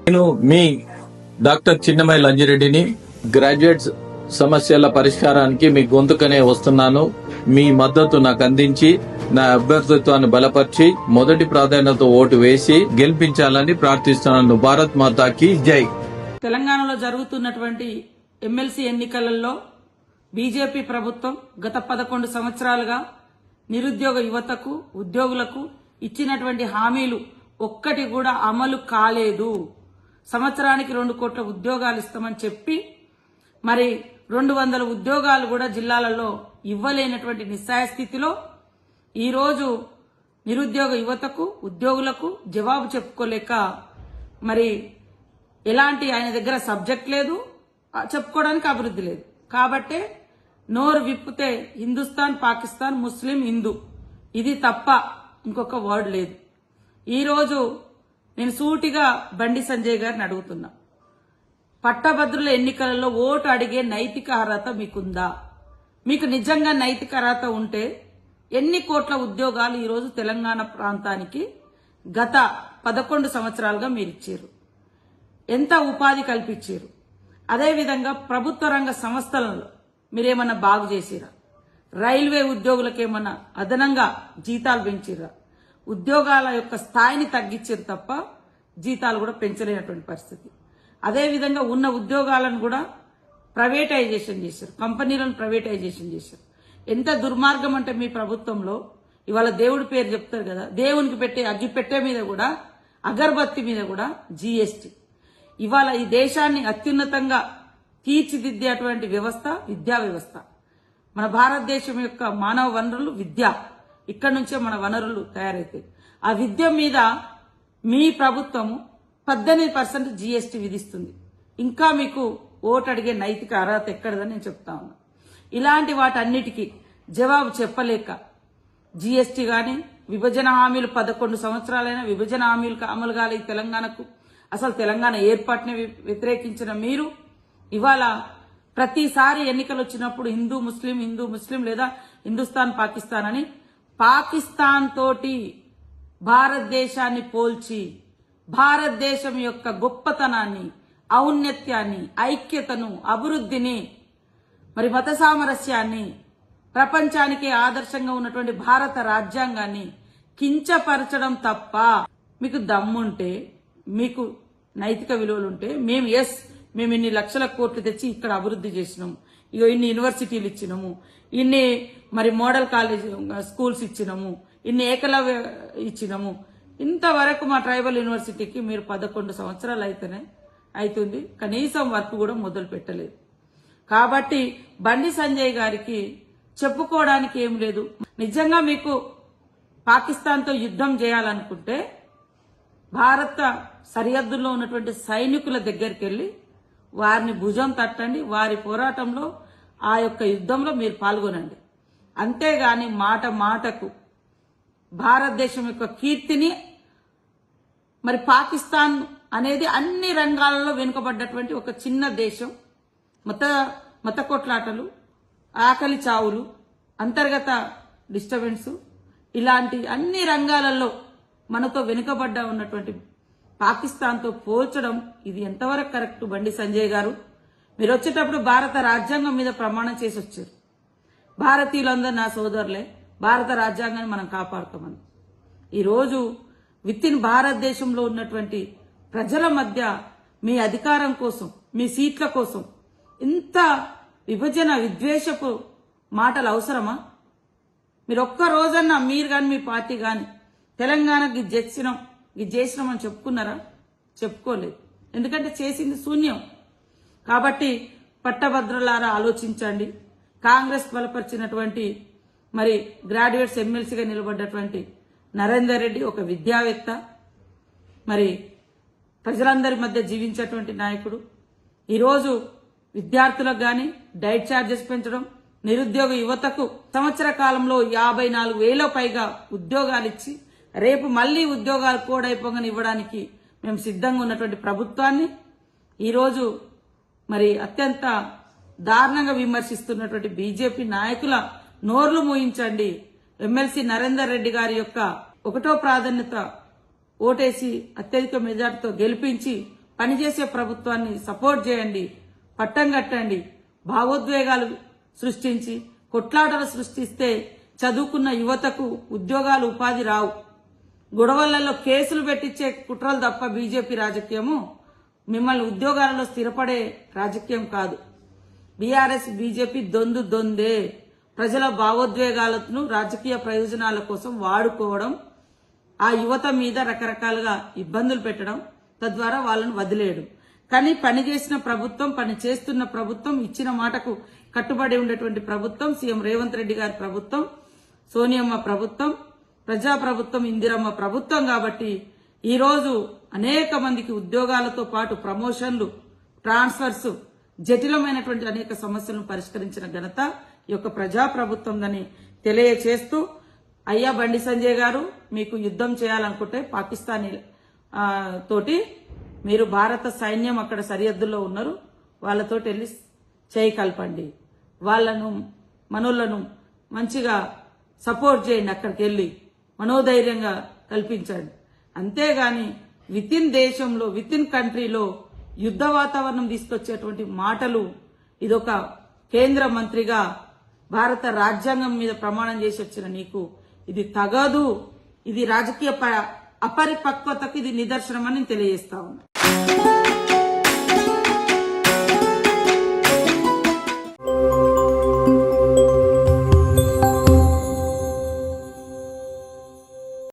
నేను మీ doctor చిన్నమై లంజిరెడ్డిని graduates సమస్యల పరిష్కారానికి మీ గొంతుకనే వస్తున్నాను. మీ మద్దతు నాకు అందించి నా అభ్యర్థిత్వాన్ని బలపరిచి మొదటి ప్రాధాన్యత ఓటు వేసి గెలిపించాలని ప్రార్థిస్తున్నాను. భారత్ మాతాకి జై. తెలంగాణలో జరుగుతున్నటువంటి ఎమ్మెల్సీ ఎన్నికలలో బీజేపీ ప్రభుత్వం గత 11 సంవత్సరాలుగా నిరుద్యోగ యువతకు ఉద్యోగులకు ఇచ్చినటువంటి హామీలు ఒక్కటి కూడా అమలు కాలేదు. సంవత్సరానికి 2 కోట్ల ఉద్యోగాలు ఇస్తామని చెప్పి మరి 200 ఉద్యోగాలు కూడా జిల్లాలలో ఇవ్వలేనటువంటి నిస్సాయ స్థితిలో ఈరోజు నిరుద్యోగ యువతకు ఉద్యోగులకు జవాబు చెప్పుకోలేక మరి ఎలాంటి ఆయన దగ్గర సబ్జెక్ట్ లేదు, చెప్పుకోవడానికి అభివృద్ధి లేదు. కాబట్టే నోరు విప్పితే హిందుస్థాన్, పాకిస్తాన్, ముస్లిం, హిందూ ఇది తప్ప ఇంకొక వర్డ్ లేదు. ఈరోజు నేను సూటిగా బండి సంజయ్ గారిని అడుగుతున్నా, పట్టభద్రుల ఎన్నికలలో ఓటు అడిగే నైతిక అర్హత మీకుందా? మీకు నిజంగా నైతిక అర్హత ఉంటే ఎన్ని కోట్ల ఉద్యోగాలు ఈరోజు తెలంగాణ ప్రాంతానికి గత 11 సంవత్సరాలుగా మీరిచ్చారు? ఎంత ఉపాధి కల్పించారు? అదేవిధంగా ప్రభుత్వ రంగ సంస్థలలో మీరేమన్నా బాగు చేసిరా? రైల్వే ఉద్యోగులకేమన్నా అదనంగా జీతాలు పెంచిరా? ఉద్యోగాల యొక్క స్థాయిని తగ్గించారు తప్ప జీతాలు కూడా పెంచలేనటువంటి పరిస్థితి. అదేవిధంగా ఉన్న ఉద్యోగాలను కూడా ప్రైవేటైజేషన్ చేశారు, కంపెనీలను ప్రైవేటైజేషన్ చేశారు. ఎంత దుర్మార్గం అంటే మీ ప్రభుత్వంలో ఇవాళ దేవుడి పేరు చెప్తారు కదా, దేవునికి పెట్టే అగ్గిపెట్టె మీద కూడా, అగరబత్తి మీద కూడా జీఎస్టీ. ఇవాళ ఈ దేశాన్ని అత్యున్నతంగా తీర్చిదిద్దేటువంటి వ్యవస్థ విద్యా వ్యవస్థ. మన భారతదేశం యొక్క మానవ వనరులు విద్య, ఇక్కడ నుంచే మన వనరులు తయారైతాయి. ఆ విద్య మీద మీ ప్రభుత్వము 18% జీఎస్టీ విధిస్తుంది. ఇంకా మీకు ఓటు అడిగే నైతిక అర్హత ఎక్కడదని నేను చెప్తా ఉన్నా. ఇలాంటి వాటన్నిటికీ జవాబు చెప్పలేక జీఎస్టీ గాని, విభజన హామీలు 11 సంవత్సరాలైనా విభజన హామీలకు అమలు కాలే తెలంగాణకు, అసలు తెలంగాణ ఏర్పాటుని వ్యతిరేకించిన మీరు ఇవాళ ప్రతిసారి ఎన్నికలు వచ్చినప్పుడు హిందూ ముస్లిం లేదా హిందుస్థాన్ పాకిస్తాన్ అని పాకిస్తాన్ తోటి భారతదేశాన్ని పోల్చి భారతదేశం యొక్క గొప్పతనాన్ని, ఔన్నత్యాన్ని, ఐక్యతను, అభివృద్ధిని, మరి మత సామరస్యాన్ని, ప్రపంచానికి ఆదర్శంగా ఉన్నటువంటి భారత రాజ్యాంగాన్ని కించపరచడం తప్ప మీకు దమ్ముంటే, మీకు నైతిక విలువలుంటే మేము ఇన్ని లక్షల కోట్లు తెచ్చి ఇక్కడ అభివృద్ధి చేసినాము, ఇన్ని యూనివర్సిటీలు ఇచ్చినాము, ఇన్ని మరి మోడల్ కాలేజ్ స్కూల్స్ ఇచ్చినాము, ఇన్ని ఏకలవ్య ఇచ్చినాము, ఇంతవరకు మా ట్రైబల్ యూనివర్సిటీకి మీరు 11 సంవత్సరాలు అవుతుంది, కనీసం వర్క్ కూడా మొదలు పెట్టలేదు. కాబట్టి బండి సంజయ్ గారికి చెప్పుకోవడానికి ఏం లేదు. నిజంగా మీకు పాకిస్తాన్తో యుద్ధం చేయాలనుకుంటే భారత సరిహద్దుల్లో ఉన్నటువంటి సైనికుల దగ్గరికి వెళ్లి వారిని భుజం తట్టండి, వారి పోరాటంలో ఆ యొక్క యుద్ధంలో మీరు పాల్గొనండి. అంతేగాని మాటకు భారతదేశం యొక్క కీర్తిని, మరి పాకిస్తాన్ అనేది అన్ని రంగాలలో వెనుకబడ్డటువంటి ఒక చిన్న దేశం, మత కొట్లాటలు, ఆకలి చావులు, అంతర్గత డిస్టర్బెన్స్, ఇలాంటి అన్ని రంగాలలో మనతో వెనుకబడ్డ ఉన్నటువంటి పాకిస్తాన్తో పోల్చడం ఇది ఎంతవరకు కరెక్ట్? బండి సంజయ్ గారు, మీరు వచ్చేటప్పుడు భారత రాజ్యాంగం మీద ప్రమాణం చేసి వచ్చారు. భారతీయులందరూ నా సోదరులే, భారత రాజ్యాంగాన్ని మనం కాపాడుతామని. ఈరోజు వితిన్ భారతదేశంలో ఉన్నటువంటి ప్రజల మధ్య మీ అధికారం కోసం, మీ సీట్ల కోసం ఇంత విభజన విద్వేషపు మాటలు అవసరమా? మీరు ఒక్క రోజన్నా మీరు కానీ మీ పార్టీ కానీ తెలంగాణకి ఇది చేసినాం అని చెప్పుకున్నారా? చెప్పుకోలేదు. ఎందుకంటే చేసింది శూన్యం. కాబట్టి పట్టభద్రులారా ఆలోచించండి. కాంగ్రెస్ బలపరిచినటువంటి మరి గ్రాడ్యుయేట్స్ ఎమ్మెల్సీగా నిలబడ్డటువంటి నరేందర్ రెడ్డి ఒక విద్యావేత్త, మరి ప్రజలందరి మధ్య జీవించేటువంటి నాయకుడు. ఈరోజు విద్యార్థులకు గాని డైట్ ఛార్జెస్ పెంచడం, నిరుద్యోగ యువతకు సంవత్సర కాలంలో 54,000 పైగా ఉద్యోగాలు ఇచ్చి రేపు మళ్లీ ఉద్యోగాలు కోడైపోగానే ఇవ్వడానికి మేము సిద్ధంగా ఉన్నటువంటి ప్రభుత్వాన్ని ఈరోజు మరి అత్యంత దారుణంగా విమర్శిస్తున్నటువంటి బీజేపీ నాయకుల నోర్లు మూయించండి. ఎమ్మెల్సీ నరేందర్ రెడ్డి గారి యొక్క 1వ ప్రాధాన్యత ఓటేసి అత్యధిక మెజార్టీతో గెలిపించి పనిచేసే ప్రభుత్వాన్ని సపోర్ట్ చేయండి, పట్టం కట్టండి. భావోద్వేగాలు సృష్టించి కొట్లాటలు సృష్టిస్తే చదువుకున్న యువతకు ఉద్యోగాలు ఉపాధి రావు. గొడవలలో కేసులు పెట్టించే కుట్రలు తప్ప బీజేపీ రాజకీయము మిమ్మల్ని ఉద్యోగాలలో స్థిరపడే రాజకీయం కాదు. బీఆర్ఎస్ బీజేపీ దొందే. ప్రజల భావోద్వేగాలను రాజకీయ ప్రయోజనాల కోసం వాడుకోవడం, ఆ యువత మీద రకరకాలుగా ఇబ్బందులు పెట్టడం, తద్వారా వాళ్ళను వదిలేయడం. కానీ పనిచేసిన ప్రభుత్వం, పని చేస్తున్న ప్రభుత్వం, ఇచ్చిన మాటకు కట్టుబడి ఉండేటువంటి ప్రభుత్వం, సీఎం రేవంత్ రెడ్డి గారి ప్రభుత్వం, సోనియమ్మ ప్రభుత్వం, ప్రజా ప్రభుత్వం, ఇందిరమ్మ ప్రభుత్వం. కాబట్టి ఈ రోజు అనేక మందికి ఉద్యోగాలతో పాటు ప్రమోషన్లు, ట్రాన్స్ఫర్స్, జటిలమైనటువంటి అనేక సమస్యలను పరిష్కరించిన ఘనత ఈ యొక్క ప్రజా ప్రభుత్వందని తెలియచేస్తూ, అయ్యా బండి సంజయ్ గారు, మీకు యుద్ధం చేయాలనుకుంటే పాకిస్తానీ తోటి మీరు భారత సైన్యం అక్కడ సరిహద్దుల్లో ఉన్నారు, వాళ్ళతోటి వెళ్ళి చేయి కలపండి, వాళ్ళను మనోళ్లను మంచిగా సపోర్ట్ చేయండి, అక్కడికి వెళ్ళి మనోధైర్యంగా కల్పించండి. అంతేగాని దేశంలో కంట్రీలో యుద్ధ వాతావరణం తీసుకొచ్చేటువంటి మాటలు, ఇదొక కేంద్ర మంత్రిగా భారత రాజ్యాంగం మీద ప్రమాణం చేసి వచ్చిన నీకు ఇది తగదు. ఇది రాజకీయ అపరిపక్వతకు ఇది నిదర్శనమని తెలియజేస్తా ఉన్నా.